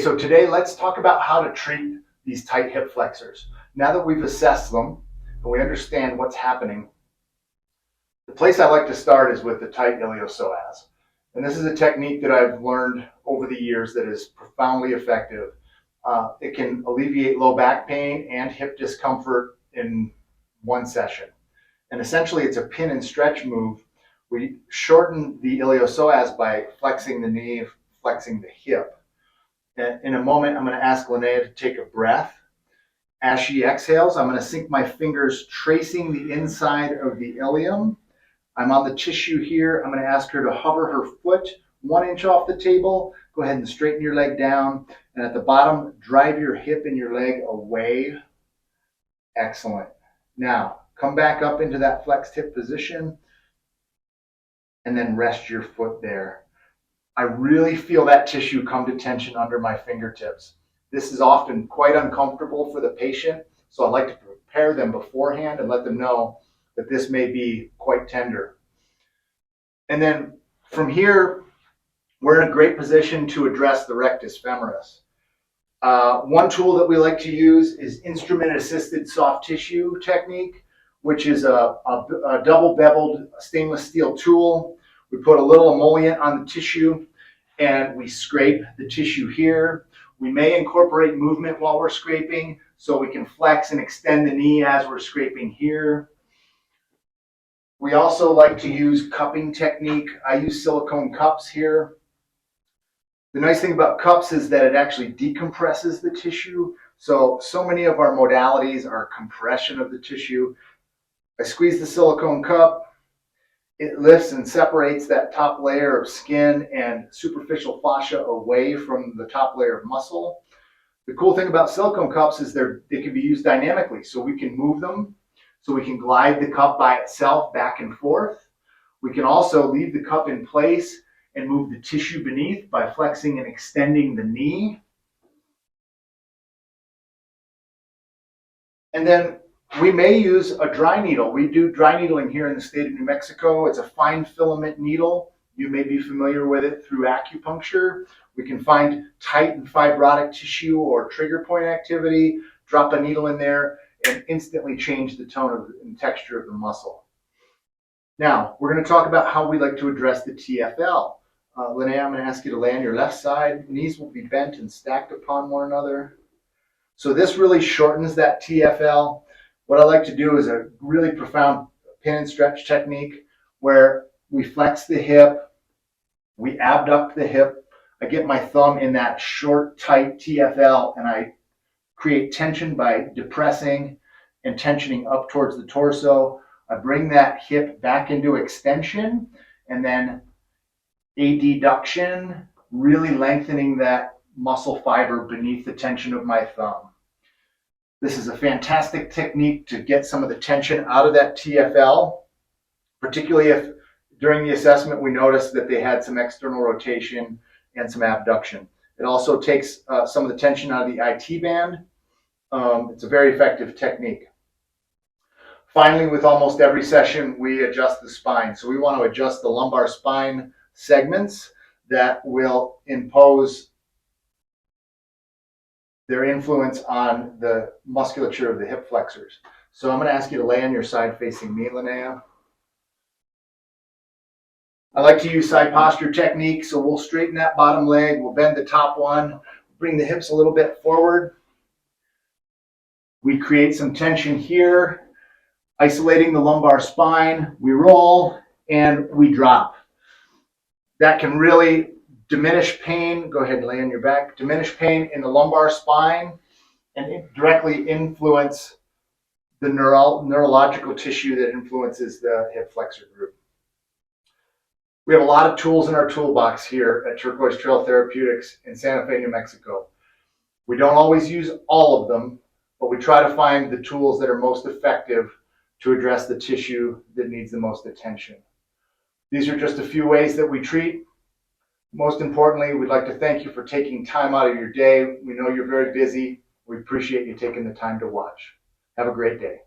so today let's talk about how to treat these tight hip flexors. Now that we've assessed them and we understand what's happening, the place I like to start is with the tight iliopsoas. And this is a technique that I've learned over the years that is profoundly effective. It can alleviate low back pain and hip discomfort in one session. And essentially it's a pin and stretch move. We shorten the iliopsoas by flexing the knee, flexing the hip. And in a moment, I'm going to ask Linnea to take a breath. As she exhales, I'm going to sink my fingers tracing the inside of the ilium. I'm on the tissue here. I'm going to ask her to hover her foot 1 inch off the table. Go ahead and straighten your leg down. And at the bottom, drive your hip and your leg away. Excellent. Now, come back up into that flexed hip position and then rest your foot there. I really feel that tissue come to tension under my fingertips. This is often quite uncomfortable for the patient, so I like to prepare them beforehand and let them know that this may be quite tender. And then from here, we're in a great position to address the rectus femoris. One tool that we like to use is instrument-assisted soft tissue technique, which is a double beveled stainless steel tool. We put a little emollient on the tissue and we scrape the tissue here. We may incorporate movement while we're scraping so we can flex and extend the knee as we're scraping here. We also like to use cupping technique. I use silicone cups here. The nice thing about cups is that it actually decompresses the tissue. So many of our modalities are compression of the tissue. I squeeze the silicone cup. It lifts and separates that top layer of skin and superficial fascia away from the top layer of muscle. The cool thing about silicone cups is they can be used dynamically. So we can move them. So we can glide the cup by itself back and forth. We can also leave the cup in place and move the tissue beneath by flexing and extending the knee. And then we may use a dry needle. We do dry needling here in the state of New Mexico. It's a fine filament needle. You may be familiar with it through acupuncture. We can find tight and fibrotic tissue or trigger point activity, drop a needle in there, and instantly change the tone and texture of the muscle. Now, we're going to talk about how we like to address the TFL. Linnea, I'm going to ask you to lay on your left side. Knees will be bent and stacked upon one another. So this really shortens that TFL. What I like to do is a really profound pin and stretch technique where we flex the hip, we abduct the hip. I get my thumb in that short, tight TFL and I create tension by depressing and tensioning up towards the torso. I bring that hip back into extension and then a deduction, really lengthening that muscle fiber beneath the tension of my thumb. This is a fantastic technique to get some of the tension out of that TFL, particularly if during the assessment we noticed that they had some external rotation and some abduction. It also takes some of the tension out of the IT band. It's a very effective technique. Finally, with almost every session, we adjust the spine. So we want to adjust the lumbar spine segments that will impose their influence on the musculature of the hip flexors. So I'm going to ask you to lay on your side facing me, Linnea. I like to use side posture technique, so we'll straighten that bottom leg, we'll bend the top one, bring the hips a little bit forward. We create some tension here, isolating the lumbar spine, we roll, and we drop. That can really diminish pain. Go ahead and lay on your back. Diminish pain in the lumbar spine and directly influence the neurological tissue that influences the hip flexor group. We have a lot of tools in our toolbox here at Turquoise Trail Therapeutics in Santa Fe, New Mexico. We don't always use all of them, but we try to find the tools that are most effective to address the tissue that needs the most attention. These are just a few ways that we treat. Most importantly, we'd like to thank you for taking time out of your day. We know you're very busy. We appreciate you taking the time to watch. Have a great day.